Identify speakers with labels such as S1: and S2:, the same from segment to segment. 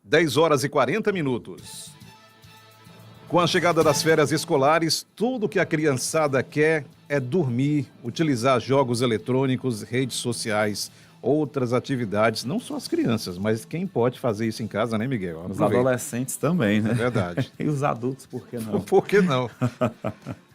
S1: 10 horas e 40 minutos. Com a chegada das férias escolares, tudo que a criançada quer é dormir, utilizar jogos eletrônicos, redes sociais, outras atividades. Não só as crianças, mas quem pode fazer isso em casa, né, Miguel?
S2: Os
S1: Aproveita.
S2: adolescentes também, né?
S1: É verdade.
S2: E os adultos, por que não?
S1: Por que não?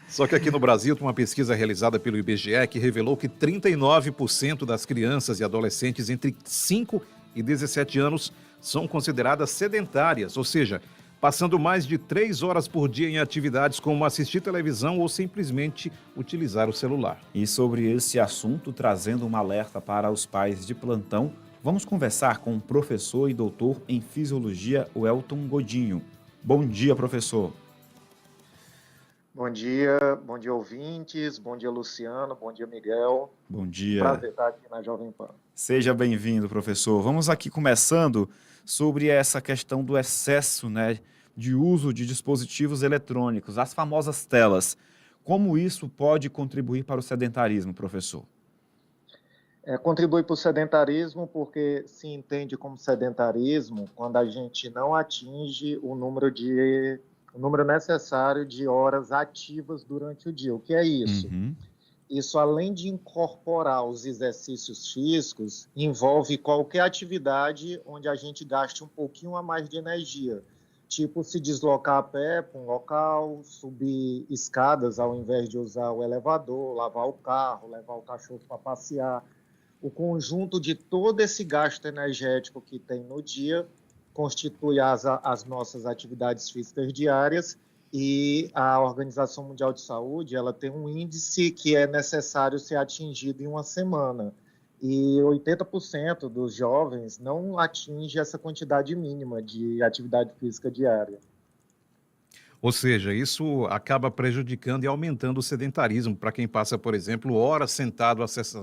S1: Só que aqui no Brasil tem uma pesquisa realizada pelo IBGE que revelou que 39% das crianças e adolescentes entre 5 e 17 anos são consideradas sedentárias, ou seja, passando mais de 3 horas por dia em atividades como assistir televisão ou simplesmente utilizar o celular.
S2: E sobre esse assunto, trazendo um alerta para os pais de plantão, vamos conversar com o professor e doutor em fisiologia, o Elton Godinho. Bom dia, professor.
S3: Bom dia ouvintes, bom dia Luciano, bom dia Miguel.
S2: Bom dia.
S3: Prazer estar aqui na Jovem Pan.
S2: Seja bem-vindo, professor. Vamos aqui começando sobre essa questão do excesso, né, de uso de dispositivos eletrônicos, as famosas telas. Como isso pode contribuir para o sedentarismo, professor?
S3: Contribui para o sedentarismo porque se entende como sedentarismo quando a gente não atinge o número necessário de horas ativas durante o dia. O que é isso? Isso, além de incorporar os exercícios físicos, envolve qualquer atividade onde a gente gaste um pouquinho a mais de energia, tipo se deslocar a pé para um local, subir escadas ao invés de usar o elevador, lavar o carro, levar o cachorro para passear. O conjunto de todo esse gasto energético que tem no dia constitui as nossas atividades físicas diárias, e a Organização Mundial de Saúde ela tem um índice que é necessário ser atingido em uma semana. E 80% dos jovens não atinge essa quantidade mínima de atividade física diária.
S1: Ou seja, isso acaba prejudicando e aumentando o sedentarismo para quem passa, por exemplo, horas sentado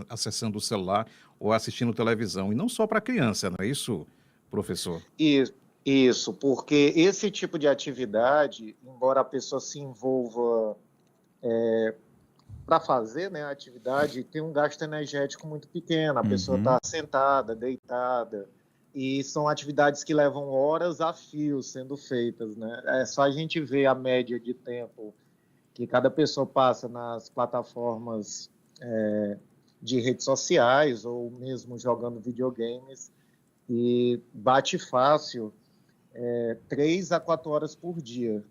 S1: acessando o celular ou assistindo televisão. E não só para criança, não é isso, professor?
S3: Isso, porque esse tipo de atividade, embora a pessoa se envolva para fazer, né, a atividade, tem um gasto energético muito pequeno. A pessoa está sentada, deitada, e são atividades que levam horas a fio sendo feitas, né? É só a gente ver a média de tempo que cada pessoa passa nas plataformas de redes sociais ou mesmo jogando videogames, e bate fácil 3 a 4 horas por dia.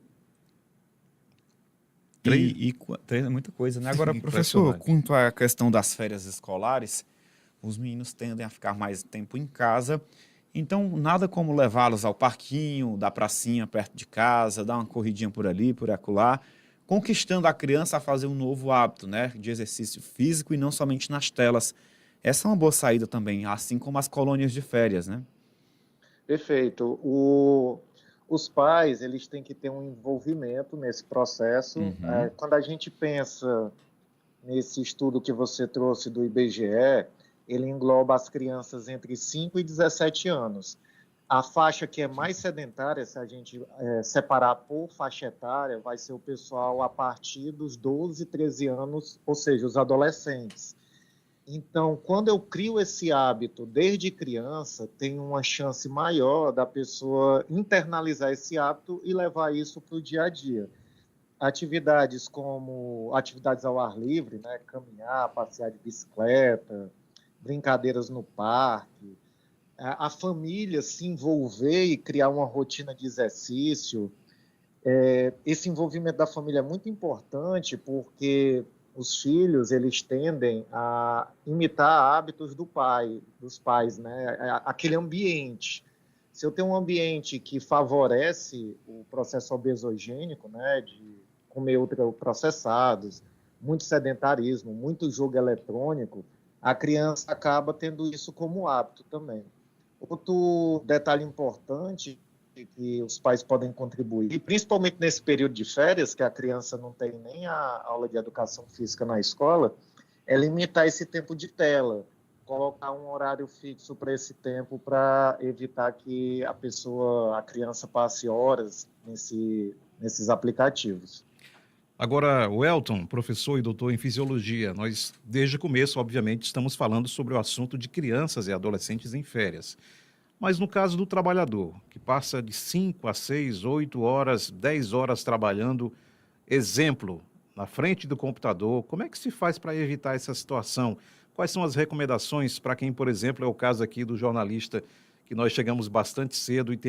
S2: É muita coisa, né? Agora, professor, quanto à questão das férias escolares, os meninos tendem a ficar mais tempo em casa, então nada como levá-los ao parquinho, da pracinha perto de casa, dar uma corridinha por ali, por acolá, conquistando a criança a fazer um novo hábito, né, de exercício físico e não somente nas telas. Essa é uma boa saída também, assim como as colônias de férias, né?
S3: Perfeito. Os pais, eles têm que ter um envolvimento nesse processo. Quando a gente pensa nesse estudo que você trouxe do IBGE, ele engloba as crianças entre 5 e 17 anos. A faixa que é mais sedentária, se a gente separar por faixa etária, vai ser o pessoal a partir dos 12, 13 anos, ou seja, os adolescentes. Então, quando eu crio esse hábito desde criança, tem uma chance maior da pessoa internalizar esse hábito e levar isso para o dia a dia. Atividades como atividades ao ar livre, né? Caminhar, passear de bicicleta, brincadeiras no parque, a família se envolver e criar uma rotina de exercício. Esse envolvimento da família é muito importante porque os filhos, eles tendem a imitar hábitos dos pais, né? Aquele ambiente. Se eu tenho um ambiente que favorece o processo obesogênico, né, de comer ultraprocessados, muito sedentarismo, muito jogo eletrônico, a criança acaba tendo isso como hábito também. Outro detalhe importante que os pais podem contribuir, principalmente nesse período de férias, que a criança não tem nem a aula de educação física na escola, é limitar esse tempo de tela, colocar um horário fixo para esse tempo para evitar que a criança passe horas nesses aplicativos.
S1: Agora, o Elton, professor e doutor em fisiologia, nós desde o começo, obviamente, estamos falando sobre o assunto de crianças e adolescentes em férias. Mas no caso do trabalhador, que passa de 5 a 6, 8 horas, 10 horas trabalhando, exemplo, na frente do computador, como é que se faz para evitar essa situação? Quais são as recomendações para quem, por exemplo, é o caso aqui do jornalista, que nós chegamos bastante cedo e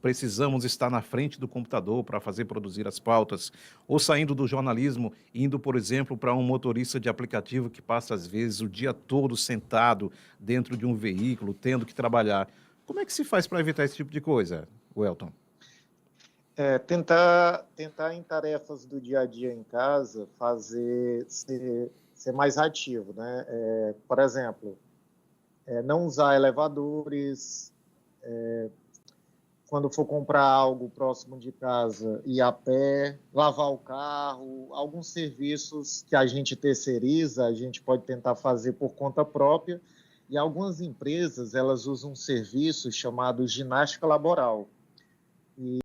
S1: precisamos estar na frente do computador para fazer produzir as pautas, ou saindo do jornalismo, indo, por exemplo, para um motorista de aplicativo que passa às vezes o dia todo sentado dentro de um veículo, tendo que trabalhar. Como é que se faz para evitar esse tipo de coisa, Welton?
S3: Tentar em tarefas do dia a dia em casa, ser mais ativo, né? Por exemplo, não usar elevadores, quando for comprar algo próximo de casa, ir a pé, lavar o carro, alguns serviços que a gente terceiriza, a gente pode tentar fazer por conta própria, e algumas empresas, elas usam um serviço chamado ginástica laboral.